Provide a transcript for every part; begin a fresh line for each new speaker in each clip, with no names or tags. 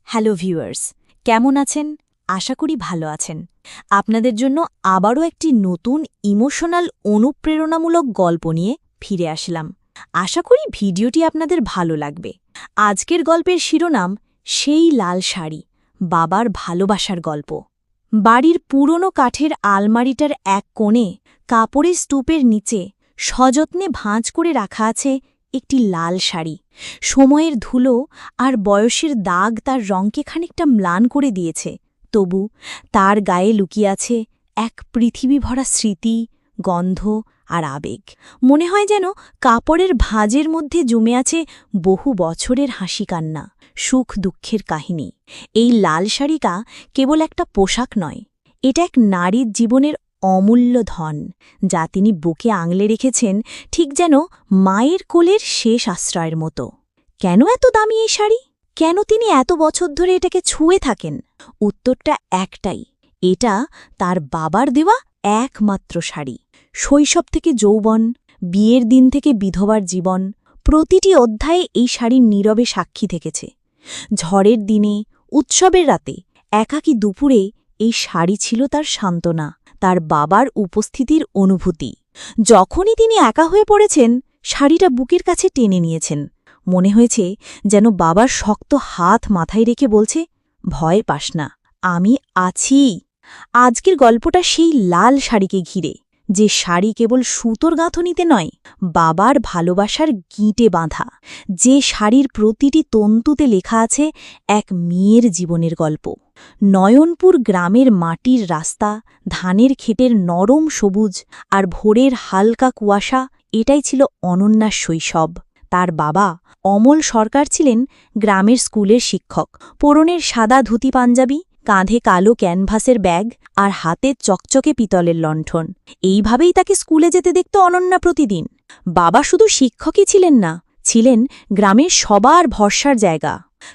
Hello viewers, কেমন আছেন? আশা করি ভালো আছেন। আপনাদের জন্য আবারও একটি নতুন ইমোশনাল অনুপ্রেরণামূলক গল্প নিয়ে ফিরে আসলাম। আশা করি ভিডিওটি আপনাদের ভালো লাগবে। আজকের গল্পের শিরোনাম সেই লাল শাড়ি, বাবার ভালোবাসার গল্প। বাড়ির পুরনো কাঠের আলমারিটার এক কোণে কাপড়ের স্তূপের নিচে সযত্নে ভাঁজ করে রাখা আছে একটি লাল শাড়ি। সময়ের ধুলো আর বয়সের দাগ তার রঙকে খানিকটা ম্লান করে দিয়েছে, তবু তার গায়ে লুকিয়ে আছে এক পৃথিবী ভরা স্মৃতি, গন্ধ আর আবেগ। মনে হয় যেন কাপড়ের ভাঁজের মধ্যে জমে আছে বহু বছরের হাসি কান্না, সুখ দুঃখের কাহিনী। এই লাল শাড়িটা কেবল একটা পোশাক নয়, এটা এক নারীর জীবনের অমূল্য ধন, যা তিনি বুকে আঙলে রেখেছেন ঠিক যেন মায়ের কোলের শেষ আশ্রয়ের মতো। কেন এত দামি এই শাড়ি? কেন তিনি এত বছর ধরে এটাকে ছুঁয়ে থাকেন? উত্তরটা একটাই, এটা তার বাবার দেওয়া একমাত্র শাড়ি। শৈশব থেকে যৌবন, বিয়ের দিন থেকে বিধবার জীবন, প্রতিটি অধ্যায়ে এই শাড়ির নীরবে সাক্ষী থেকেছে। ঝড়ের দিনে, উৎসবের রাতে, একাকী দুপুরে এই শাড়ি ছিল তার সান্ত্বনা, তার বাবার উপস্থিতির অনুভূতি। যখনই তিনি একা হয়ে পড়েছেন, শাড়িটা বুকের কাছে টেনে নিয়েছেন। মনে হয়েছে যেন বাবার শক্ত হাত মাথায় রেখে বলছে, ভয় পাস না, আমি আছি। আজকের গল্পটা সেই লাল শাড়িকে ঘিরে, যে শাড়ি কেবল সুতোর গাঁথনিতে নয়, বাবার ভালোবাসার গিঁটে বাঁধা, যে শাড়ির প্রতিটি তন্তুতে লেখা আছে এক মেয়ের জীবনের গল্প। নয়নপুর গ্রামের মাটির রাস্তা, ধানের ক্ষেতের নরম সবুজ আর ভোরের হালকা কুয়াশা, এটাই ছিল অনন্যার শৈশব। তার বাবা অমল সরকার ছিলেন গ্রামের স্কুলের শিক্ষক। পরনের সাদা ধুতি পাঞ্জাবি, কাঁধে কালো ক্যানভাসের ব্যাগ আর হাতে চকচকে পিতলের লণ্ঠন। এইভাবেই তাকে স্কুলে যেতে দেখত অনন্যা প্রতিদিন। বাবা শুধু শিক্ষকই ছিলেন না, ছিলেন গ্রামের সবার ভরসার জায়গা।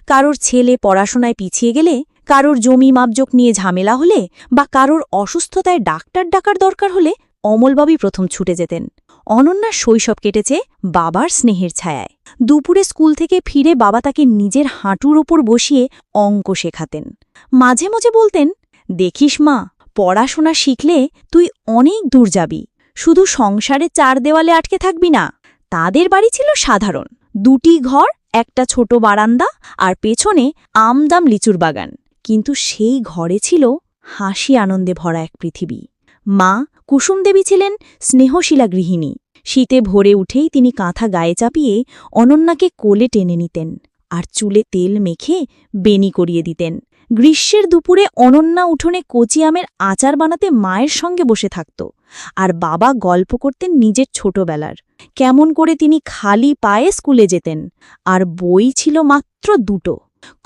কারোর ছেলে পড়াশোনায় পিছিয়ে গেলে, কারোর জমি মাপজোক নিয়ে ঝামেলা হলে বা কারোর অসুস্থতায় ডাক্তার ডাকার দরকার হলে অমলবাবুই প্রথম ছুটে যেতেন। অনন্যার শৈশব কেটেছে বাবার স্নেহের ছায়ায়। দুপুরে স্কুল থেকে ফিরে বাবা তাকে নিজের হাঁটুর ওপর বসিয়ে অঙ্ক শেখাতেন। মাঝে মাঝে বলতেন, দেখিস মা, পড়াশোনা শিখলে তুই অনেক দূর যাবি, শুধু সংসারে চার দেওয়ালে আটকে থাকবি না। তাদের বাড়ি ছিল সাধারণ, দুটি ঘর, একটা ছোট বারান্দা আর পেছনে আমদাম লিচুর বাগান। কিন্তু সেই ঘরে ছিল হাসি আনন্দে ভরা এক পৃথিবী। মা কুসুম দেবী ছিলেন স্নেহশীলা গৃহিণী। শীতে ভোরে উঠেই তিনি কাঁথা গায়ে চাপিয়ে অনন্যাকে কোলে টেনে নিতেন আর চুলে তেল মেখে বেনি করিয়ে দিতেন। গ্রীষ্মের দুপুরে অনন্যা উঠোনে কচি আমের আচার বানাতে মায়ের সঙ্গে বসে থাকত, আর বাবা গল্প করতেন নিজের ছোটবেলার, কেমন করে তিনি খালি পায়ে স্কুলে যেতেন, আর বই ছিল মাত্র দুটো।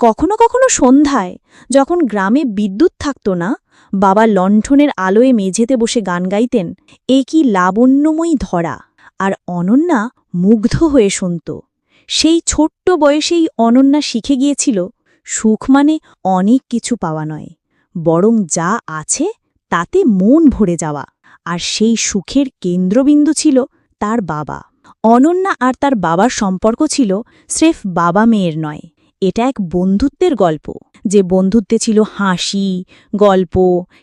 কখনো কখনো সন্ধ্যায়, যখন গ্রামে বিদ্যুৎ থাকত না, বাবা লণ্ঠনের আলোয় মেঝেতে বসে গান গাইতেন, এ কি লাবণ্যময়ী ধরা, আর অনন্যা মুগ্ধ হয়ে শুনত। সেই ছোট্ট বয়সেই অনন্যা শিখে গিয়েছিল, সুখ মানে অনেক কিছু পাওয়া নয়, বরং যা আছে তাতে মন ভরে যাওয়া। আর সেই সুখের কেন্দ্রবিন্দু ছিল তার বাবা। অনন্যা আর তার বাবার সম্পর্ক ছিল স্রেফ বাবা মেয়ের নয়, এটা এক বন্ধুত্বের গল্প, যে বন্ধুত্বে ছিল হাসি, গল্প,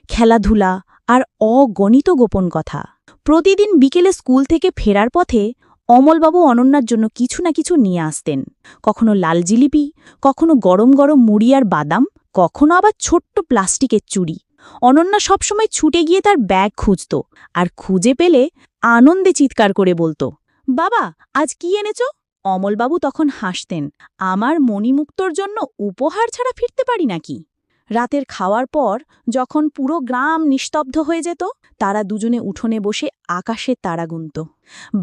খেলাধুলা আর অগণিত গোপন কথা। প্রতিদিন বিকেলে স্কুল থেকে ফেরার পথে অমলবাবু অনন্যার জন্য কিছু না কিছু নিয়ে আসতেন। কখনো লাল জিলিপি, কখনো গরম গরম মুড়ি আর বাদাম, কখনো আবার ছোট্ট প্লাস্টিকের চুড়ি। অনন্যা সবসময় ছুটে গিয়ে তার ব্যাগ খুঁজত, আর খুঁজে পেলে আনন্দে চিৎকার করে বলতো, বাবা, আজ কি এনেছ? অমলবাবু তখন হাসতেন, আমার মণিমুক্তর জন্য উপহার ছাড়া ফিরতে পারি নাকি? রাতের খাওয়ার পর যখন পুরো গ্রাম নিস্তব্ধ হয়ে যেত, তারা দুজনে উঠোনে বসে আকাশের তারা গুনত।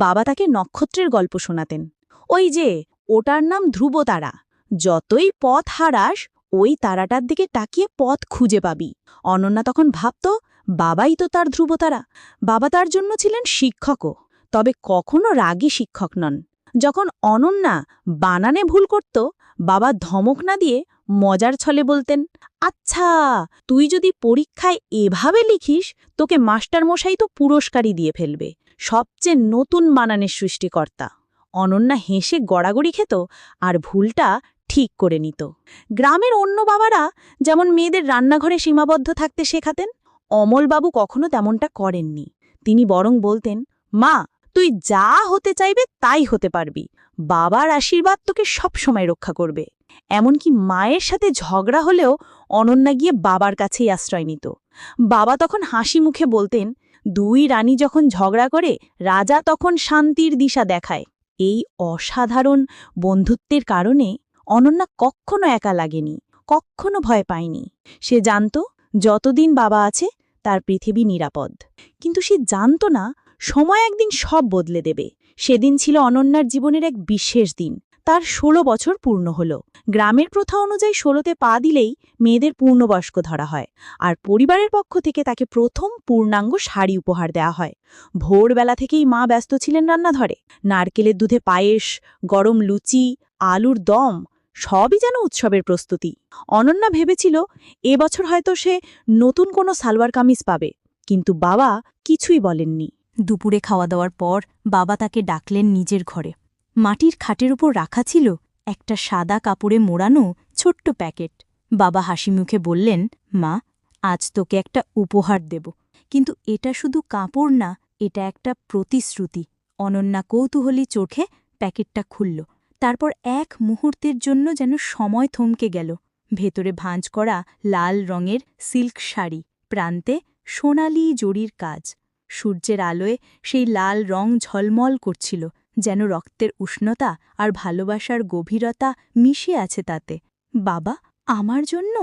বাবা তাকে নক্ষত্রের গল্প শোনাতেন, ওই যে ওটার নাম ধ্রুব তারা, যতই পথ হারাস ওই তারাটার দিকে তাকিয়ে পথ খুঁজে পাবি। অনন্যা তখন ভাবত, বাবাই তো তার ধ্রুবতারা। বাবা তার জন্য ছিলেন শিক্ষকও, তবে কখনো রাগী শিক্ষক নন। যখন অনন্যা বানানে ভুল করত, বাবা ধমক না দিয়ে মজার ছলে বলতেন, আচ্ছা, তুই যদি পরীক্ষায় এভাবে লিখিস, তোকে মাস্টারমশাই তো পুরস্কারই দিয়ে ফেলবে, সবচেয়ে নতুন বানানের সৃষ্টিকর্তা। অনন্যা হেসে গড়াগড়ি খেত আর ভুলটা
ঠিক করে নিত। গ্রামের অন্য বাবারা যেমন মেয়েদের রান্নাঘরে সীমাবদ্ধ থাকতে শেখাতেন, অমলবাবু কখনো তেমনটা করেননি। তিনি বরং বলতেন, মা, তুই যা হতে চাইবে তাই হতে পারবি। বাবার আশীর্বাদ তোকে সবসময় রক্ষা করবে। এমনকি মায়ের সাথে ঝগড়া হলেও অনন্যা গিয়ে বাবার কাছেই আশ্রয় নিত। বাবা তখন হাসি মুখে বলতেন, দুই রানী যখন ঝগড়া করে রাজা তখন শান্তির দিশা দেখায়। এই অসাধারণ বন্ধুত্বের কারণে অনন্যা কখনো একা লাগেনি, কখনো ভয় পায়নি। সে জানত যতদিন বাবা আছে তার পৃথিবী নিরাপদ। কিন্তু সে জানত না সময় একদিন সব বদলে দেবে। সেদিন ছিল অনন্যার জীবনের এক বিশেষ দিন। তার ১৬ বছর পূর্ণ হল। গ্রামের প্রথা অনুযায়ী ১৬তে পা দিলেই মেয়েদের পূর্ণবয়স্ক ধরা হয়, আর পরিবারের পক্ষ থেকে তাকে প্রথম পূর্ণাঙ্গ শাড়ি উপহার দেওয়া হয়। ভোরবেলা থেকেই মা ব্যস্ত ছিলেন রান্নাঘরে। নারকেলের দুধে পায়েস, গরম লুচি, আলুর দম, সবই যেন উৎসবের প্রস্তুতি। অনন্যা ভেবেছিল এবছর হয়তো সে নতুন কোনো সালোয়ার কামিজ পাবে, কিন্তু বাবা কিছুই বলেননি।
দুপুরে খাওয়া দাওয়ার পর বাবা তাকে ডাকলেন নিজের ঘরে। মাটির খাটের উপর রাখা ছিল একটা সাদা কাপড়ে মোড়ানো ছোট্ট প্যাকেট। বাবা হাসি মুখে বললেন, মা, আজ তোকে একটা উপহার দেব, কিন্তু এটা শুধু কাপড় না, এটা একটা প্রতিশ্রুতি। অনন্যা কৌতূহলী চোখে প্যাকেটটা খুলল। তারপর এক মুহূর্তের জন্য যেন সময় থমকে গেল। ভেতরে ভাঁজ করা লাল রঙের সিল্ক শাড়ি, প্রান্তে সোনালি জরির কাজ। সূর্যের আলোয় সেই লাল রং ঝলমল করছিল, যেন রক্তের উষ্ণতা আর ভালোবাসার গভীরতা মিশে আছে তাতে। বাবা, আমার জন্য?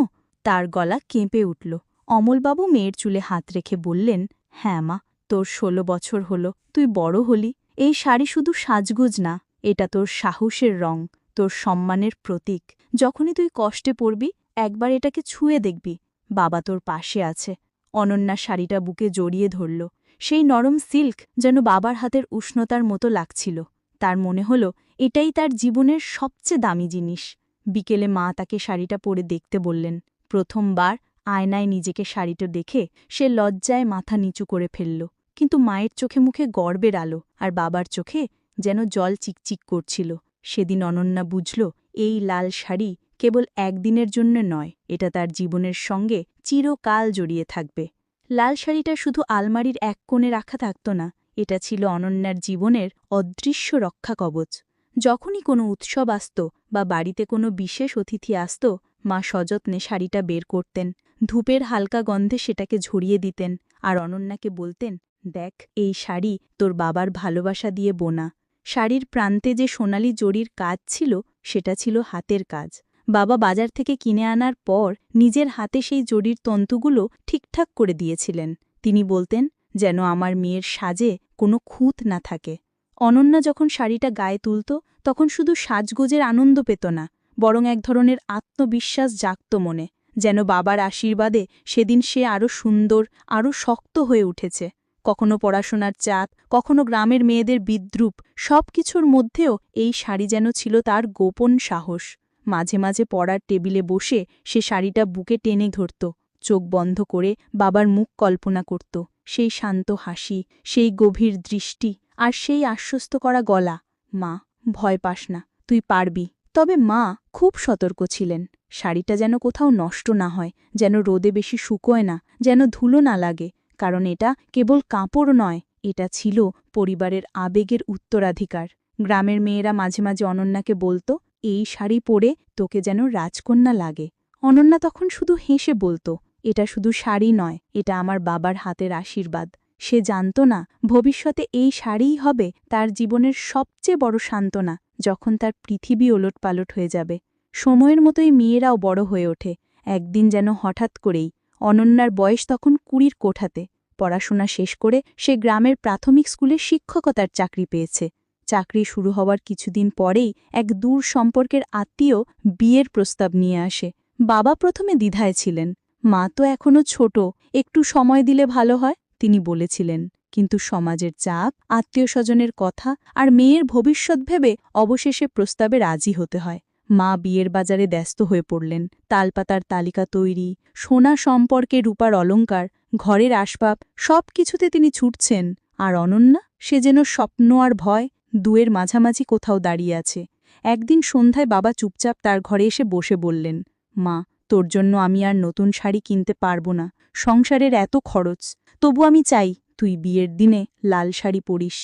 তার গলা কেঁপে উঠল। অমলবাবু মেয়ের চুলে হাত রেখে বললেন, হ্যাঁ মা, তোর ১৬ বছর হল, তুই বড় হলি। এই শাড়ি শুধু সাজগুজ না, এটা তোর সাহসের রং, তোর সম্মানের প্রতীক। যখনই তুই কষ্টে পড়বি একবার এটাকে ছুঁয়ে দেখবি, বাবা তোর পাশে আছে। অনন্যা শাড়িটা বুকে জড়িয়ে ধরল। সেই নরম সিল্ক যেন বাবার হাতের উষ্ণতার মতো লাগছিল। তার মনে হল এটাই তার জীবনের সবচেয়ে দামি জিনিস। বিকেলে মা তাকে শাড়িটা পরে দেখতে বললেন। প্রথমবার আয়নায় নিজেকে শাড়িটা দেখে সে লজ্জায় মাথা নিচু করে ফেলল, কিন্তু মায়ের চোখে মুখে গর্বের আলো, আর বাবার চোখে যেন জল চিকচিক করছিল। সেদিন অনন্যা বুঝল এই লাল শাড়ি কেবল একদিনের জন্য নয়, এটা তার জীবনের সঙ্গে চিরকাল জড়িয়ে থাকবে। লাল শাড়িটা শুধু আলমারির এক কোণে রাখা থাকত না, এটা ছিল অনন্যার জীবনের অদৃশ্য রক্ষা কবচ। যখনই কোনো উৎসব আসত বা বাড়িতে কোনো বিশেষ অতিথি আসত, মা সযত্নে শাড়িটা বের করতেন, ধূপের হালকা গন্ধে সেটাকে ঝরিয়ে দিতেন, আর অনন্যাকে বলতেন, দেখ, এই শাড়ি তোর বাবার ভালোবাসা দিয়ে বোনা। শাড়ির প্রান্তে যে সোনালি জরির কাজ ছিল, সেটা ছিল হাতের কাজ। বাবা বাজার থেকে কিনে আনার পর নিজের হাতে সেই জরির তন্তুগুলো ঠিকঠাক করে দিয়েছিলেন। তিনি বলতেন, যেন আমার মেয়ের সাজে কোনো খুঁত না থাকে। অনন্যা যখন শাড়িটা গায়ে তুলত, তখন শুধু সাজগোজের আনন্দ পেত না, বরং এক ধরনের আত্মবিশ্বাস জাগত মনে, যেন বাবার আশীর্বাদে সেদিন সে আরও সুন্দর, আরও শক্ত হয়ে উঠেছে। কখনো পড়াশোনার চাপ, কখনো গ্রামের মেয়েদের বিদ্রূপ, সব কিছুর মধ্যেও এই শাড়ি যেন ছিল তার গোপন সাহস। মাঝে মাঝে পড়ার টেবিলে বসে সে শাড়িটা বুকে টেনে ধরত, চোখ বন্ধ করে বাবার মুখ কল্পনা করত, সেই শান্ত হাসি, সেই গভীর দৃষ্টি, আর সেই আশ্বস্ত করা গলা, মা, ভয় পাস না, তুই পারবি। তবে মা খুব সতর্ক ছিলেন, শাড়িটা যেন কোথাও নষ্ট না হয়, যেন রোদে বেশি শুকোয় না, যেন ধুলো না লাগে, কারণ এটা কেবল কাপড় নয়, এটা ছিল পরিবারের আবেগের উত্তরাধিকার। গ্রামের মেয়েরা মাঝে মাঝে অনন্যাকে বলত, এই শাড়ি পরে তোকে যেন রাজকন্যা লাগে। অনন্যা তখন শুধু হেসে বলত, এটা শুধু শাড়ি নয়, এটা আমার বাবার হাতের আশীর্বাদ। সে জানত না ভবিষ্যতে এই শাড়িই হবে তার জীবনের সবচেয়ে বড় সান্ত্বনা, যখন তার পৃথিবী ওলটপালট হয়ে যাবে। সময়ের মতোই মেয়েরাও বড় হয়ে ওঠে। একদিন যেন হঠাৎ করেই অনন্যার বয়স তখন ২০ কোঠাতে। পড়াশোনা শেষ করে সে গ্রামের প্রাথমিক স্কুলে শিক্ষকতার চাকরি পেয়েছে। চাকরি শুরু হওয়ার কিছুদিন পরেই এক দূর সম্পর্কের আত্মীয় বিয়ের প্রস্তাব নিয়ে আসে। বাবা প্রথমে দ্বিধায় ছিলেন, মা তো এখনো ছোট, একটু সময় দিলে ভালো হয়, তিনি বলেছিলেন। কিন্তু সমাজের চাপ, আত্মীয়স্বজনের কথা আর মেয়ের ভবিষ্যৎ ভেবে অবশেষে প্রস্তাবে রাজি হতে হয়। মা বিয়ের বাজারে ব্যস্ত হয়ে পড়লেন, তালপাতার তালিকা তৈরি, সোনা সম্পর্কে রূপার অলঙ্কার, ঘরের আসবাব, সব কিছুতে তিনি ছুটছেন। আর অনন্যা, সে যেন স্বপ্ন আর ভয় দুয়ের মাঝামাঝি কোথাও দাঁড়িয়ে আছে।
একদিন সন্ধ্যায় বাবা চুপচাপ তার ঘরে এসে বসে বললেন, মা, তোর জন্য আমি আর নতুন শাড়ি কিনতে পারবো না, সংসারের এত খরচ, তবু আমি চাই তুই বিয়ের দিনে লাল শাড়ি পরিস।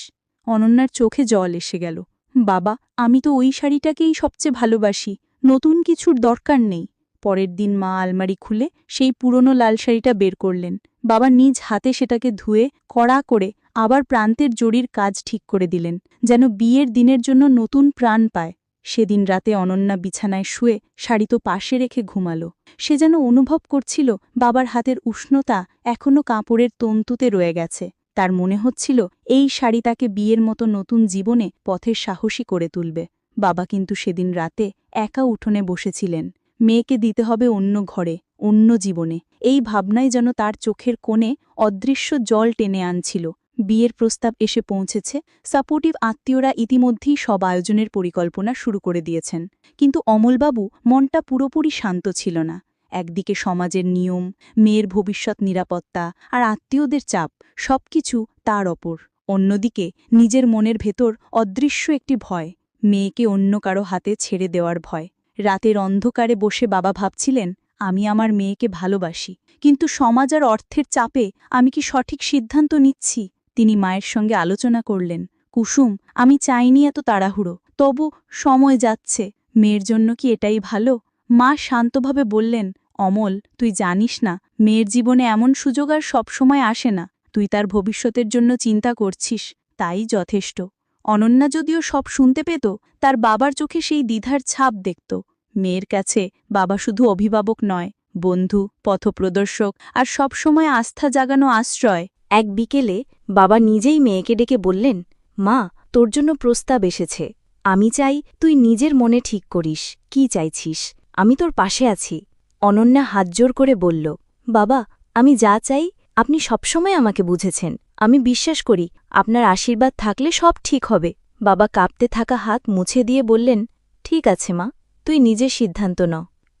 অনন্যার চোখে জল এসে গেল। বাবা, আমি তো ওই শাড়িটাকেই সবচেয়ে ভালোবাসি, নতুন কিছুর দরকার নেই। পরের দিন মা আলমারি খুলে সেই পুরনো লাল শাড়িটা বের করলেন। বাবা নিজ হাতে সেটাকে ধুয়ে কড়া করে আবার প্রান্তের জড়ির কাজ ঠিক করে দিলেন, যেন বিয়ের দিনের জন্য নতুন প্রাণ পায়। সেদিন রাতে অনন্যা বিছানায় শুয়ে শাড়ি তো পাশে রেখে ঘুমালো। সে যেন অনুভব করছিল বাবার হাতের উষ্ণতা এখনও কাপড়ের তন্তুতে রয়ে গেছে। তার মনে হচ্ছিল এই শাড়ি তাকে বিয়ের মতো নতুন জীবনে পথের সাহসী করে তুলবে। বাবা কিন্তু সেদিন রাতে একা উঠোনে বসেছিলেন। মেয়েকে দিতে হবে অন্য ঘরে, অন্য জীবনে। এই ভাবনাই যেন তার চোখের কোণে অদৃশ্য জল টেনে আনছিল। বিয়ের প্রস্তাব এসে পৌঁছেছে। সাপোর্টিভ আত্মীয়রা ইতিমধ্যেই সব আয়োজনের পরিকল্পনা শুরু করে দিয়েছেন। কিন্তু অমলবাবু মনটা পুরোপুরি শান্ত ছিল না। একদিকে সমাজের নিয়ম, মেয়ের ভবিষ্যৎ নিরাপত্তা আর আত্মীয়দের চাপ, সবকিছু তার ওপর। অন্যদিকে নিজের মনের ভেতর অদৃশ্য একটি ভয়, মেয়েকে অন্য কারো হাতে ছেড়ে দেওয়ার ভয়। রাতের অন্ধকারে বসে বাবা ভাবছিলেন, আমি আমার মেয়েকে ভালোবাসি, কিন্তু সমাজ আর অর্থের চাপে আমি কি সঠিক সিদ্ধান্ত নিচ্ছি? তিনি মায়ের সঙ্গে আলোচনা করলেন, কুসুম, আমি চাইনি এত তাড়াহুড়ো, তবু সময় যাচ্ছে, মেয়ের জন্য কি এটাই ভালো? মা শান্তভাবে বললেন, অমল, তুই জানিস না, মেয়ের জীবনে এমন সুযোগ আর সবসময় আসে না। তুই তার ভবিষ্যতের জন্য চিন্তা করছিস, তাই যথেষ্ট। অনন্যা যদিও সব শুনতে পেত, তার বাবার চোখে সেই দ্বিধার ছাপ দেখত। মেয়ের কাছে বাবা শুধু অভিভাবক নয়, বন্ধু, পথপ্রদর্শক আর সবসময় আস্থা জাগানো আশ্রয়।
এক বিকেলে বাবা নিজেই মেয়েকে ডেকে বললেন, মা, তোর জন্য প্রস্তাব এসেছে। আমি চাই তুই নিজের মনে ঠিক করিস কি চাইছিস, আমি তোর পাশে আছি। অনন্যা হাতজোড় করে বলল, বাবা, আমি যা চাই আপনি সবসময় আমাকে বুঝেছেন। আমি বিশ্বাস করি আপনার আশীর্বাদ থাকলে সব ঠিক হবে। বাবা কাঁপতে থাকা হাত মুছে দিয়ে বললেন, ঠিক আছে মা, তুই নিজের সিদ্ধান্ত ন,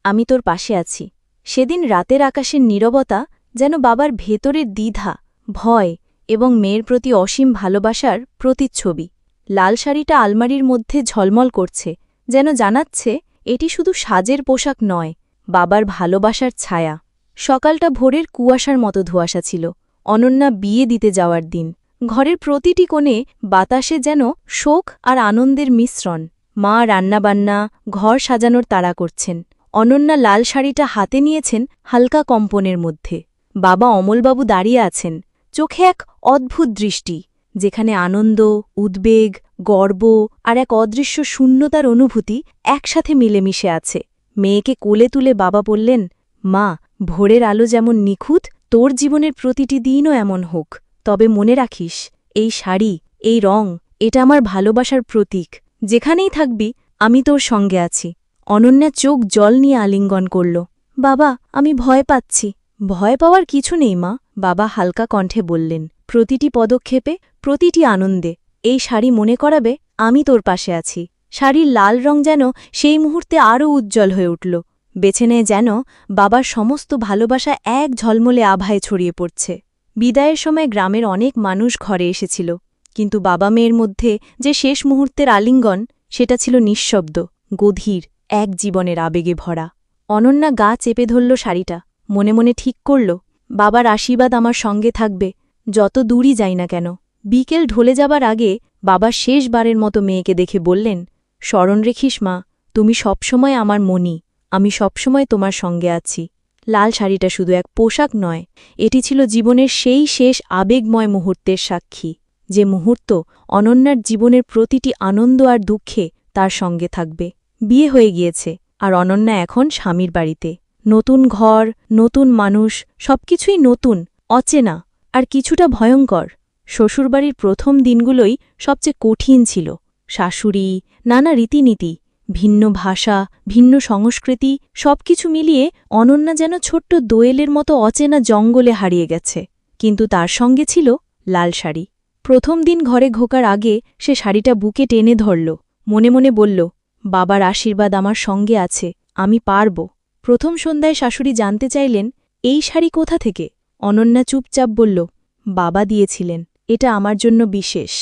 আমি তোর পাশে আছি। সেদিন রাতের আকাশের নীরবতা যেন বাবার ভেতরের দ্বিধা, ভয় এবং মেয়ের প্রতি অসীম ভালোবাসার প্রতিচ্ছবি। লাল শাড়িটা আলমারির মধ্যে ঝলমল করছে, যেন জানাচ্ছে এটি শুধু সাজের পোশাক নয়, বাবার ভালোবাসার ছায়া। সকালটা ভোরের কুয়াশার মতো ধোঁয়াশা ছিল। অনন্যা বিয়ে দিতে যাওয়ার দিন। ঘরের প্রতিটি কোণে বাতাসে যেন শোক আর আনন্দের মিশ্রণ। মা রান্নাবান্না, ঘর সাজানোর তাড়া করছেন। অনন্যা লাল শাড়িটা হাতে নিয়েছেন হালকা কম্পনের মধ্যে। বাবা অমলবাবু দাঁড়িয়ে আছেন, চোখে এক অদ্ভুত দৃষ্টি, যেখানে আনন্দ, উদ্বেগ, গর্ব আর এক অদৃশ্য শূন্যতার অনুভূতি একসাথে মিলেমিশে আছে। মেয়েকে কোলে তুলে বাবা বললেন, মা, ভোরের আলো যেমন নিখুঁত, তোর জীবনের প্রতিটি দিনও এমন হোক। তবে মনে রাখিস, এই শাড়ি, এই রং, এটা আমার ভালোবাসার প্রতীক। যেখানেই থাকবি আমি তোর সঙ্গে আছি। অনন্যা চোখ জল নিয়ে আলিঙ্গন করল। বাবা, আমি ভয় পাচ্ছি। ভয় পাওয়ার কিছু নেই মা, বাবা হালকা কণ্ঠে বললেন। প্রতিটি পদক্ষেপে, প্রতিটি আনন্দে এই শাড়ি মনে করাবে আমি তোর পাশে আছি। শাড়ির লাল রং যেন সেই মুহূর্তে আরও উজ্জ্বল হয়ে উঠল। বেছে নেয় যেন বাবার সমস্ত ভালোবাসা এক ঝলমলে আভায় ছড়িয়ে পড়ছে। বিদায়ের সময় গ্রামের অনেক মানুষ ঘরে এসেছিল, কিন্তু বাবা মেয়ের মধ্যে যে শেষ মুহূর্তের আলিঙ্গন, সেটা ছিল নিঃশব্দ, গভীর, এক জীবনের আবেগে ভরা। অনন্যা গা চেপে ধরল শাড়িটা, মনে মনে ঠিক করল, বাবার আশীর্বাদ আমার সঙ্গে থাকবে, যত দূরই যাই না কেন। বিকেল ঢলে যাবার আগে বাবা শেষবারের মতো মেয়েকে দেখে বললেন, স্মরণ রেখিস মা, তুমি সবসময় আমার মনি, আমি সবসময় তোমার সঙ্গে আছি। লাল শাড়িটা শুধু এক পোশাক নয়, এটি ছিল জীবনের সেই শেষ আবেগময় মুহূর্তের সাক্ষী, যে মুহূর্ত অনন্যার জীবনের প্রতিটি আনন্দ আর দুঃখে তার সঙ্গে থাকবে। বিয়ে হয়ে গিয়েছে, আর অনন্যা এখন স্বামীর বাড়িতে। নতুন ঘর, নতুন মানুষ, সবকিছুই নতুন, অচেনা আর কিছুটা ভয়ঙ্কর। শ্বশুরবাড়ির প্রথম দিনগুলোই সবচেয়ে কঠিন ছিল। শাশুড়ি, নানা রীতিনীতি, ভিন্ন ভাষা, ভিন্ন সংস্কৃতি, সবকিছু মিলিয়ে অনন্যা যেন ছোট্ট দোয়েলের মতো অচেনা জঙ্গলে হারিয়ে গেছে। কিন্তু তার সঙ্গে ছিল লাল শাড়ি। প্রথম দিন ঘরে ঢোকার আগে সে শাড়িটা বুকে টেনে ধরল, মনে মনে বলল, বাবার আশীর্বাদ আমার সঙ্গে আছে, আমি পারব। প্রথম সন্ধ্যায় শাশুড়ি জানতে চাইলেন, এই শাড়ি কোথা থেকে? অনন্যা চুপচাপ বলল, বাবা দিয়েছিলেন, এটা আমার জন্য বিশেষ।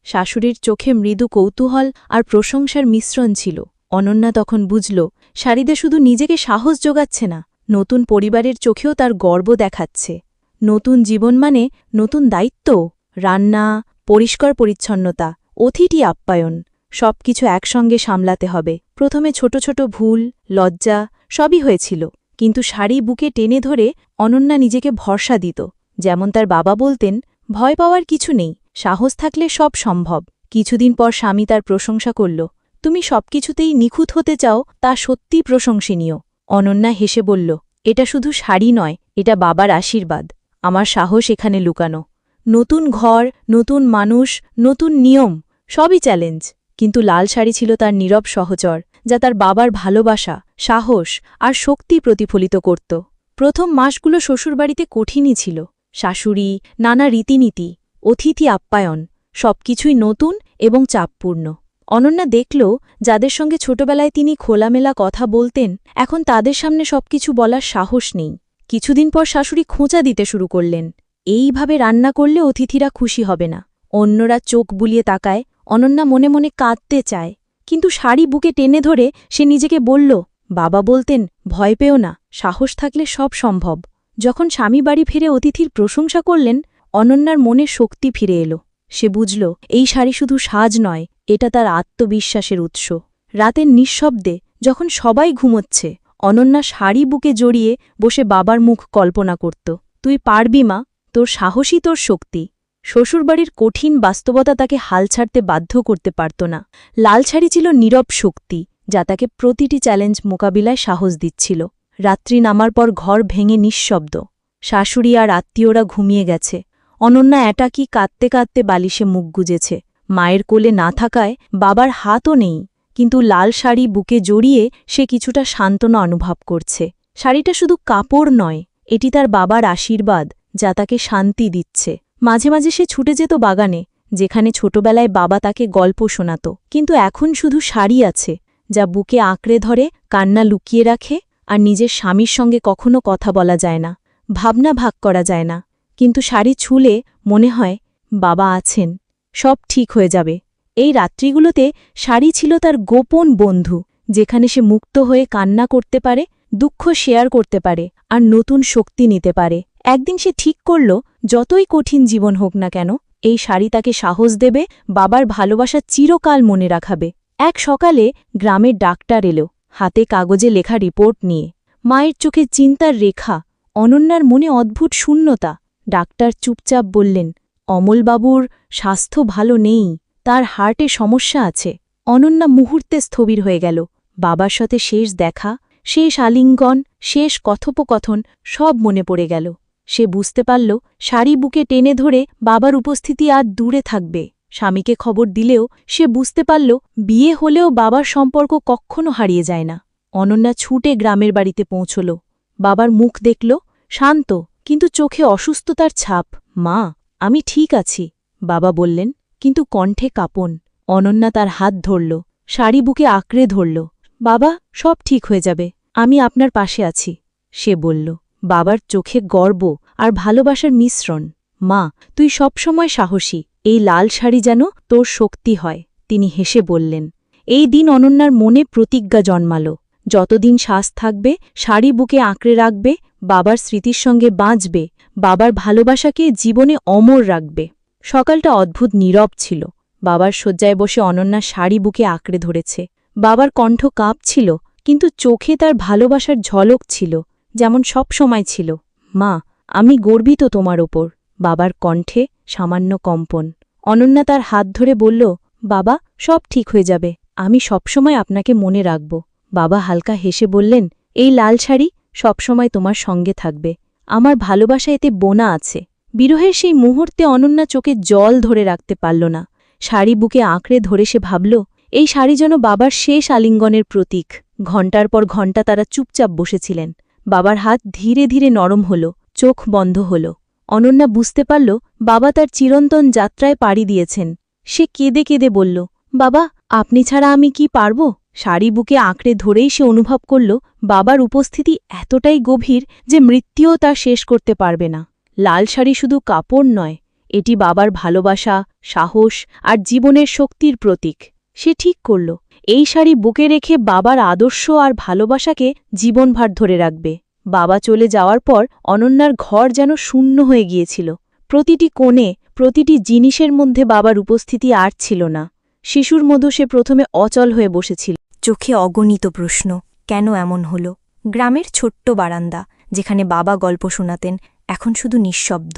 শাশুড়ির চোখে মৃদু কৌতূহল আর প্রশংসার মিশ্রণ ছিল। অনন্যা তখন বুঝল, শাড়িদে শুধু নিজেকে সাহস যোগাচ্ছে না, নতুন পরিবারের চোখেও তার গর্ব দেখাচ্ছে। নতুন জীবন মানে নতুন দায়িত্ব, রান্না, পরিষ্কার পরিচ্ছন্নতা, অতিথি আপ্যায়ন, সবকিছু একসঙ্গে সামলাতে হবে। প্রথমে ছোট ছোট ভুল, লজ্জা সবই হয়েছিল, কিন্তু শাড়ি বুকে টেনে ধরে অনন্যা নিজেকে ভরসা দিত। যেমন তার বাবা বলতেন, ভয় পাওয়ার কিছু নেই, সাহস থাকলে সব সম্ভব। কিছুদিন পর স্বামী তার প্রশংসা করল, তুমি সবকিছুতেই নিখুঁত হতে চাও, তা সত্যি প্রশংসনীয়। অনন্যা হেসে বলল, এটা শুধু শাড়ি নয়, এটা বাবার আশীর্বাদ। আমার সাহস এখানে লুকানো। নতুন ঘর, নতুন মানুষ, নতুন নিয়ম, সবই চ্যালেঞ্জ। কিন্তু লাল শাড়ি ছিল তার নীরব সহচর, যা তার বাবার ভালোবাসা, সাহস আর শক্তি প্রতিফলিত করত। প্রথম মাসগুলো শ্বশুরবাড়িতে কঠিনই ছিল। শাশুড়ি, নানা রীতিনীতি, অতিথি আপ্যায়ন, সবকিছুই নতুন এবং চাপপূর্ণ। অনন্যা দেখল, যাদের সঙ্গে ছোটবেলায় তিনি খোলামেলা কথা বলতেন, এখন তাদের সামনে সবকিছু বলার সাহস নেই। কিছুদিন পর শাশুড়ি খোঁচা দিতে শুরু করলেন, এইভাবে রান্না করলে অতিথিরা খুশি হবে না। অন্যরা চোখ বুলিয়ে তাকায়, অনন্যা মনে মনে কাঁদতে চায়, কিন্তু শাড়ি বুকে টেনে ধরে সে নিজেকে বলল, বাবা বলতেন, ভয় পেও না, সাহস থাকলে সব সম্ভব। যখন স্বামী বাড়ি ফিরে অতিথির প্রশংসা করলেন, অনন্যার মনে শক্তি ফিরে এলো। সে বুঝল, এই শাড়ি শুধু সাজ নয়, এটা তার আত্মবিশ্বাসের উৎস। রাতের নিঃশব্দে, যখন সবাই ঘুমোচ্ছে, অনন্যা শাড়ি বুকে জড়িয়ে বসে বাবার মুখ কল্পনা করত। তুই পারবি মা, তোর সাহসই তোর শক্তি। শ্বশুরবাড়ির কঠিন বাস্তবতা তাকে হাল ছাড়তে বাধ্য করতে পারত না। লাল শাড়ি ছিল নীরব শক্তি, যা তাকে প্রতিটি চ্যালেঞ্জ মোকাবিলায় সাহস দিচ্ছিল। রাত্রি নামার পর ঘর ভেঙে নিঃশব্দ। শাশুড়ি আর আত্মীয়রা ঘুমিয়ে গেছে। অনন্যা একাকী কাঁদতে কাঁদতে বালিশে মুখ গুজেছে। মায়ের কোলে না থাকায় বাবার হাতও নেই, কিন্তু লাল শাড়ি বুকে জড়িয়ে সে কিছুটা সান্ত্বনা অনুভব করছে। শাড়িটা শুধু কাপড় নয়, এটি তার বাবার আশীর্বাদ, যা তাকে শান্তি দিচ্ছে। মাঝে মাঝে সে ছুটে যেত বাগানে, যেখানে ছোটবেলায় বাবা তাকে গল্প শোনাত। কিন্তু এখন শুধু শাড়ি আছে, যা বুকে আঁকড়ে ধরে, কান্না লুকিয়ে রাখে, আর নিজের স্বামীর সঙ্গে কখনো কথা বলা যায় না, ভাবনা ভাগ করা যায় না। কিন্তু শাড়ি ছুলে মনে হয়, বাবা আছেন, সব ঠিক হয়ে যাবে। এই রাত্রিগুলোতে শাড়ি ছিল তার গোপন বন্ধু, যেখানে সে মুক্ত হয়ে কান্না করতে পারে, দুঃখ শেয়ার করতে পারে, আর নতুন শক্তি নিতে পারে। একদিন সে ঠিক করল, যতই কঠিন জীবন হোক না কেন, এই শাড়ি তাকে সাহস দেবে, বাবার ভালোবাসা চিরকাল মনে রাখাবে। এক সকালে গ্রামের ডাক্তার এলো, হাতে কাগজে লেখা রিপোর্ট নিয়ে। মায়ের চোখে চিন্তার রেখা, অনন্যার মনে অদ্ভুত শূন্যতা। ডাক্তার চুপচাপ বললেন, অমলবাবুর স্বাস্থ্য ভালো নেই, তার হার্টে সমস্যা আছে। অনন্যা মুহূর্তে স্থবির হয়ে গেল। বাবার সাথে শেষ দেখা, শেষ আলিঙ্গন, শেষ কথোপকথন সব মনে পড়ে গেল। সে বুঝতে পারল, শাড়ি বুকে টেনে ধরে বাবার উপস্থিতি আর দূরে থাকবে। স্বামীকে খবর দিলেও সে বুঝতে পারল, বিয়ে হলেও বাবার সম্পর্ক কখনো হারিয়ে যায় না। অনন্যা ছুটে গ্রামের বাড়িতে পৌঁছল। বাবার মুখ দেখল, শান্ত, কিন্তু চোখে অসুস্থতার ছাপ। মা, আমি ঠিক আছি, বাবা বললেন, কিন্তু কণ্ঠে কাঁপন। অনন্যা তার হাত ধরল, শাড়ি বুকে আঁকড়ে ধরল। বাবা, সব ঠিক হয়ে যাবে, আমি আপনার পাশে আছি, সে বলল। বাবার চোখে গর্ব আর ভালোবাসার মিশ্রণ। মা, তুই সবসময় সাহসী, এই লাল শাড়ি যেন তোর শক্তি হয়, তিনি হেসে বললেন। এই দিন অনন্যার মনে প্রতিজ্ঞা জন্মাল, যতদিন শ্বাস থাকবে শাড়ি বুকে আঁকড়ে রাখবে, বাবার স্মৃতির সঙ্গে বাঁচবে, বাবার ভালোবাসাকে জীবনে অমর রাখবে। সকালটা অদ্ভুত নীরব ছিল। বাবার শয্যায় বসে অনন্যা শাড়ি বুকে আঁকড়ে ধরেছে। বাবার কণ্ঠ কাঁপছিল, কিন্তু চোখে তার ভালোবাসার ঝলক ছিল, যেমন সব সময় ছিল। মা, আমি গর্বিত তোমার ওপর, বাবার কণ্ঠে সামান্য কম্পন। অনন্যা তার হাত ধরে বলল, বাবা, সব ঠিক হয়ে যাবে, আমি সবসময় আপনাকে মনে রাখব। বাবা হালকা হেসে বললেন, এই লাল শাড়ি সবসময় তোমার সঙ্গে থাকবে, আমার ভালোবাসা এতে বোনা আছে। বিরহের সেই মুহূর্তে অনন্যা চোখে জল ধরে রাখতে পারল না। শাড়ি বুকে আঁকড়ে ধরে সে ভাবল, এই শাড়ি যেন বাবার শেষ আলিঙ্গনের প্রতীক। ঘণ্টার পর ঘণ্টা তারা চুপচাপ বসেছিলেন। বাবার হাত ধীরে ধীরে নরম হল, চোখ বন্ধ হল। অনন্যা বুঝতে পারল, বাবা তার চিরন্তন যাত্রায় পাড়ি দিয়েছেন। সে কেঁদে কেঁদে বলল, বাবা, আপনি ছাড়া আমি কি পারব? শাড়ি বুকে আঁকড়ে ধরেই সে অনুভব করল, বাবার উপস্থিতি এতটাই গভীর যে মৃত্যুও তা শেষ করতে পারবে না। লাল শাড়ি শুধু কাপড় নয়, এটি বাবার ভালোবাসা, সাহস আর জীবনের শক্তির প্রতীক। সে ঠিক করল এই শাড়ি বুকে রেখে বাবার আদর্শ আর ভালোবাসাকে জীবনভর ধরে রাখবে। বাবা চলে যাওয়ার পর অনন্যার ঘর যেন শূন্য হয়ে গিয়েছিল। প্রতিটি কোণে, প্রতিটি জিনিসের মধ্যে বাবার উপস্থিতি আর ছিল না। শিশুর মতো সে প্রথমে অচল হয়ে বসেছিল।
চোখে অগণিত প্রশ্ন, কেন এমন হল? গ্রামের ছোট্ট বারান্দা, যেখানে বাবা গল্প শোনাতেন, এখন শুধু নিঃশব্দ।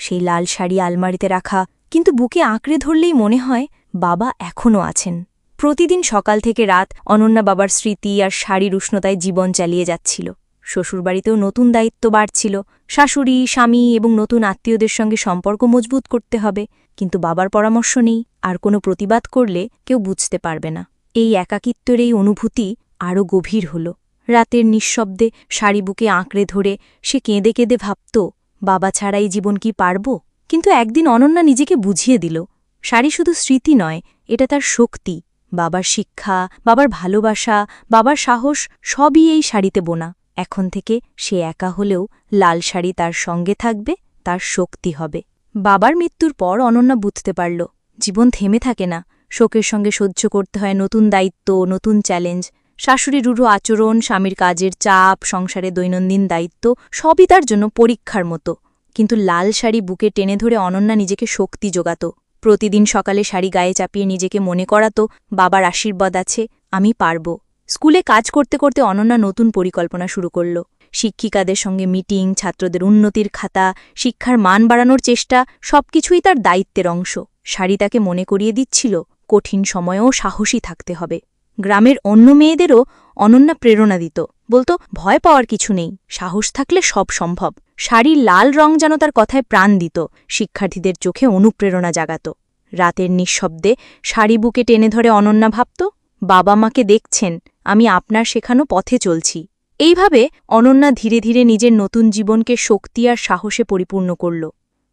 সেই লাল শাড়ি আলমারিতে রাখা, কিন্তু বুকে আঁকড়ে ধরলেই মনে হয় বাবা এখনও আছেন। প্রতিদিন সকাল থেকে রাত অনন্যা বাবার স্মৃতি আর শাড়ির উষ্ণতায় জীবন চালিয়ে যাচ্ছিল। শ্বশুরবাড়িতেও নতুন দায়িত্ব বাড়ছিল, শাশুড়ি, স্বামী এবং নতুন আত্মীয়দের সঙ্গে সম্পর্ক মজবুত করতে হবে। কিন্তু বাবার পরামর্শ নেই, আর কোনো প্রতিবাদ করলে কেউ বুঝতে পারবে না। এই একাকিত্বের এই অনুভূতি আরও গভীর হল। রাতের নিঃশব্দে শাড়ি বুকে আঁকড়ে ধরে সে কেঁদে কেঁদে ভাবত, বাবা ছাড়াই জীবন কি পারব? কিন্তু একদিন অনন্যা নিজেকে বুঝিয়ে দিল, শাড়ি শুধু স্মৃতি নয়, এটা তার শক্তি। বাবার শিক্ষা, বাবার ভালোবাসা, বাবার সাহস সবই এই শাড়িতে বোনা। এখন থেকে সে একা হলেও লাল শাড়ি তার সঙ্গে থাকবে, তার শক্তি হবে। বাবার মৃত্যুর পর অনন্যা বুঝতে পারল, জীবন থেমে থাকে না। শোকের সঙ্গে সহ্য করতে হয় নতুন দায়িত্ব, নতুন চ্যালেঞ্জ। শাশুড়ির রূঢ় আচরণ, স্বামীর কাজের চাপ, সংসারে দৈনন্দিন দায়িত্ব সবই তার জন্য পরীক্ষার মতো। কিন্তু লাল শাড়ি বুকে টেনে ধরে অনন্যা নিজেকে শক্তি জোগাত। প্রতিদিন সকালে শাড়ি গায়ে চাপিয়ে নিজেকে মনে করাত, বাবার আশীর্বাদ আছে, আমি পারব। স্কুলে কাজ করতে করতে অনন্যা নতুন পরিকল্পনা শুরু করল। শিক্ষিকাদের সঙ্গে মিটিং, ছাত্রদের উন্নতির খাতা, শিক্ষার মান বাড়ানোর চেষ্টা, সবকিছুই তার দায়িত্বের অংশ। শাড়ি তাকে মনে করিয়ে দিচ্ছিল, কঠিন সময়েও সাহসী থাকতে হবে। গ্রামের অন্য মেয়েদেরও অনন্যা প্রেরণা দিত, বলতো, ভয় পাওয়ার কিছু নেই, সাহস থাকলে সব সম্ভব। শাড়ির লাল রং যেন তার কথায় প্রাণ দিত, শিক্ষার্থীদের চোখে অনুপ্রেরণা জাগাত। রাতের নিঃশব্দে শাড়ি বুকে টেনে ধরে অনন্যা ভাবত, বাবা মাকে দেখছেন, আমি আপনার শেখানো পথে চলছি। এইভাবে অনন্যা ধীরে ধীরে নিজের নতুন জীবনকে শক্তি আর সাহসে পরিপূর্ণ করল।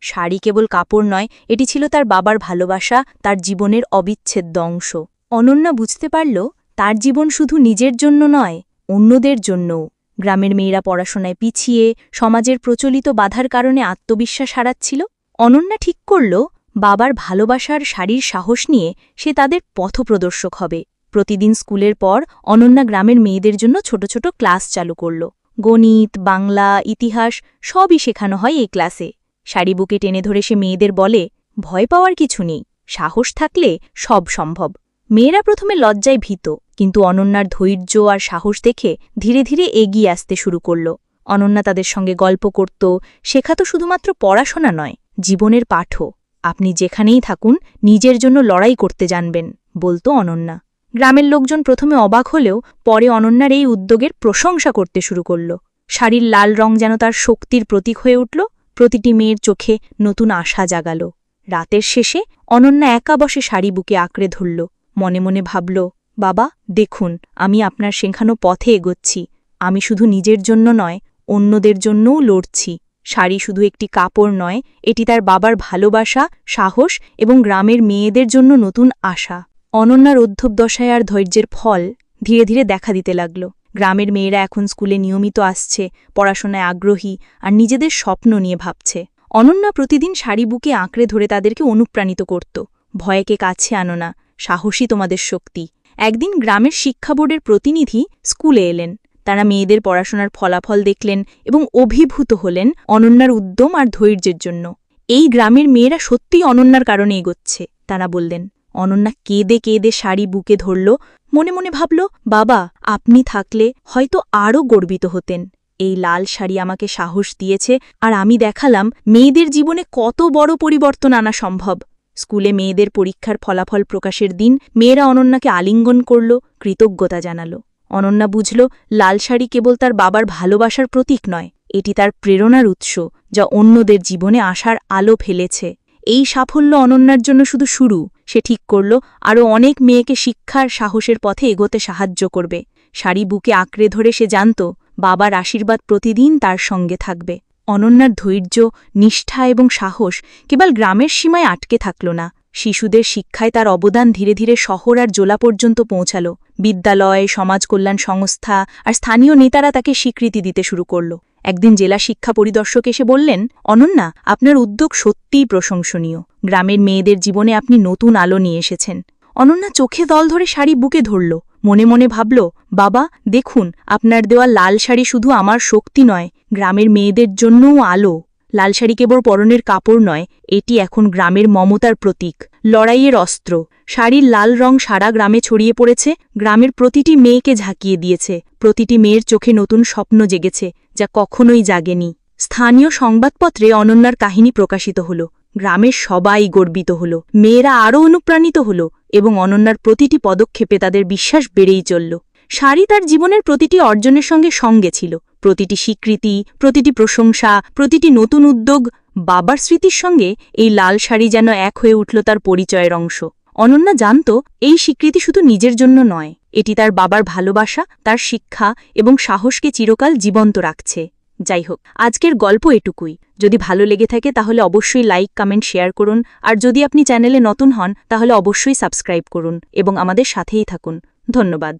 শাড়ি কেবল কাপড় নয়, এটি ছিল তার বাবার ভালোবাসা, তার জীবনের অবিচ্ছেদ্য অংশ। অনন্যা বুঝতে পারল, তার জীবন শুধু নিজের জন্য নয়, অন্যদের জন্যও। গ্রামের মেয়েরা পড়াশোনায় পিছিয়ে, সমাজের প্রচলিত বাধার কারণে আত্মবিশ্বাস হারাচ্ছিল। অনন্যা ঠিক করল, বাবার ভালোবাসার শাড়ির সাহস নিয়ে সে তাদের পথপ্রদর্শক হবে। প্রতিদিন স্কুলের পর অনন্যা গ্রামের মেয়েদের জন্য ছোট ছোট ক্লাস চালু করল। গণিত, বাংলা, ইতিহাস সবই শেখানো হয় এই ক্লাসে। শাড়ি বুকে টেনে ধরে সে মেয়েদের বলে, ভয় পাওয়ার কিছু নেই, সাহস থাকলে সব সম্ভব। মেয়েরা প্রথমে লজ্জায় ভীত, কিন্তু অনন্যার ধৈর্য আর সাহস দেখে ধীরে ধীরে এগিয়ে আসতে শুরু করল। অনন্যা তাদের সঙ্গে গল্প করত, শেখাত শুধুমাত্র পড়াশোনা নয়, জীবনের পাঠও। আপনি যেখানেই থাকুন, নিজের জন্য লড়াই করতে জানবেন, বলতো অনন্যা। গ্রামের লোকজন প্রথমে অবাক হলেও পরে অনন্যার এই উদ্যোগের প্রশংসা করতে শুরু করল। শাড়ির লাল রং যেন তার শক্তির প্রতীক হয়ে উঠল, প্রতিটি মেয়ের চোখে নতুন আশা জাগাল। রাতের শেষে অনন্যা একা বসে শাড়ি বুকে আঁকড়ে ধরল, মনে মনে ভাবল, বাবা দেখুন, আমি আপনার শেখানো পথে এগোচ্ছি। আমি শুধু নিজের জন্য নয়, অন্যদের জন্যও লড়ছি। শাড়ি শুধু একটি কাপড় নয়, এটি তার বাবার ভালোবাসা, সাহস এবং গ্রামের মেয়েদের জন্য নতুন আশা। অনন্যার অধ্যবদশায় আর ধৈর্যের ফল ধীরে ধীরে দেখা দিতে লাগল। গ্রামের মেয়েরা এখন স্কুলে নিয়মিত আসছে, পড়াশোনায় আগ্রহী আর নিজেদের স্বপ্ন নিয়ে ভাবছে। অনন্যা প্রতিদিন শাড়ি বুকে আঁকড়ে ধরে তাদেরকে অনুপ্রাণিত করত, ভয়কে কাছে আনো না, সাহসী তোমাদের শক্তি। একদিন গ্রামের শিক্ষা বোর্ডের প্রতিনিধি স্কুলে এলেন। তারা মেয়েদের পড়াশোনার ফলাফল দেখলেন এবং অভিভূত হলেন অনন্যার উদ্যম আর ধৈর্যের জন্য। এই গ্রামের মেয়েরা সত্যিই অনন্যার কারণে এগোচ্ছে, তারা বললেন। অনন্যা কেঁদে কেঁদে শাড়ি বুকে ধরল, মনে মনে ভাবল, বাবা আপনি থাকলে হয়তো আরও গর্বিত হতেন। এই লাল শাড়ি আমাকে সাহস দিয়েছে, আর আমি দেখালাম মেয়েদের জীবনে কত বড় পরিবর্তন আনা সম্ভব। স্কুলে মেয়েদের পরীক্ষার ফলাফল প্রকাশের দিন মেয়েরা অনন্যাকে আলিঙ্গন করল, কৃতজ্ঞতা জানাল। অনন্যা বুঝল, লাল শাড়ি কেবল তার বাবার ভালোবাসার প্রতীক নয়, এটি তার প্রেরণার উৎস, যা অন্যদের জীবনে আশার আলো ফেলেছে। এই সাফল্য অনন্যার জন্য শুধু শুরু। সে ঠিক করল, আরও অনেক মেয়েকে শিক্ষার সাহসের পথে এগোতে সাহায্য করবে। শাড়ি বুকে আঁকড়ে ধরে সে জানত, বাবার আশীর্বাদ প্রতিদিন তার সঙ্গে থাকবে। অনন্যার ধৈর্য, নিষ্ঠা এবং সাহস কেবল গ্রামের সীমায় আটকে থাকল না, শিশুদের শিক্ষায় তার অবদান ধীরে ধীরে শহর আর জেলা পর্যন্ত পৌঁছাল। বিদ্যালয়, সমাজ কল্যাণ সংস্থা আর স্থানীয় নেতারা তাকে স্বীকৃতি দিতে শুরু করল।
একদিন জেলা শিক্ষা পরিদর্শক এসে বললেন, অনন্যা, আপনার উদ্যোগ সত্যিই প্রশংসনীয়। গ্রামের মেয়েদের জীবনে আপনি নতুন আলো নিয়ে এসেছেন। অনন্যা চোখে দল ধরে শাড়ি বুকে ধরল, মনে মনে ভাবল, বাবা দেখুন, আপনার দেওয়া লাল শাড়ি শুধু আমার শক্তি নয়, গ্রামের মেয়েদের জন্যও আলো। লাল শাড়ি কেবল পরনের কাপড় নয়, এটি এখন গ্রামের মমতার প্রতীক, লড়াইয়ের অস্ত্র। শাড়ির লাল রং সারা গ্রামে ছড়িয়ে পড়েছে, গ্রামের প্রতিটি মেয়েকে ঝাঁকিয়ে দিয়েছে, প্রতিটি মেয়ের চোখে নতুন স্বপ্ন জেগেছে, যা কখনোই জাগেনি। স্থানীয় সংবাদপত্রে অনন্যার কাহিনী প্রকাশিত হল, গ্রামের সবাই গর্বিত হল, মেয়েরা আরও অনুপ্রাণিত হল এবং অনন্যার প্রতিটি পদক্ষেপে তাদের বিশ্বাস বেড়েই চলল। শাড়ি তার জীবনের প্রতিটি অর্জনের সঙ্গে সঙ্গে ছিল, প্রতিটি স্বীকৃতি, প্রতিটি প্রশংসা, প্রতিটি নতুন উদ্যোগ। বাবার স্মৃতির সঙ্গে এই লাল শাড়ি যেন এক হয়ে উঠল তার পরিচয়ের অংশ। অনন্যা জানত, এই স্বীকৃতি শুধু নিজের জন্য নয়, এটি তার বাবার ভালোবাসা, তার শিক্ষা এবং সাহসকে চিরকাল জীবন্ত রাখছে। যাই হোক, আজকের গল্প এটুকুই। যদি ভালো লেগে থাকে তাহলে অবশ্যই লাইক, কমেন্ট, শেয়ার করুন। আর যদি আপনি চ্যানেলে নতুন হন তাহলে অবশ্যই সাবস্ক্রাইব করুন এবং আমাদের সাথেই থাকুন। ধন্যবাদ।